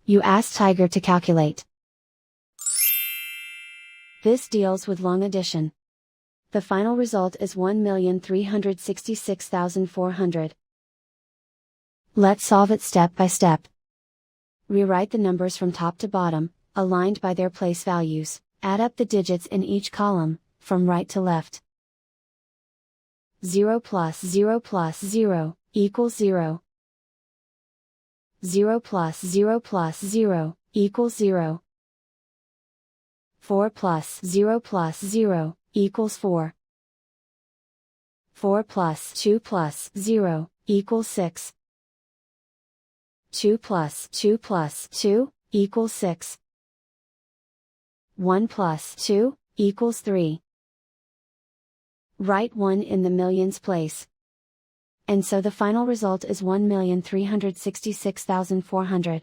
You ask Tiger to calculate. This deals with long addition. The final result is 1,366,400. Let's solve it step by step. Rewrite the numbers from top to bottom, aligned by their place values. Add up the digits in each column, from right to left. 0 plus 0 plus 0, equals 0. 0 plus 0 plus 0, equals 0. 4 plus 0 plus 0, equals 4. 4 plus 2 plus 0, equals 6. 2 plus 2 plus 2, equals 6. 1 plus 2, equals 3. Write 1 in the millions place. And so the final result is 1,366,400.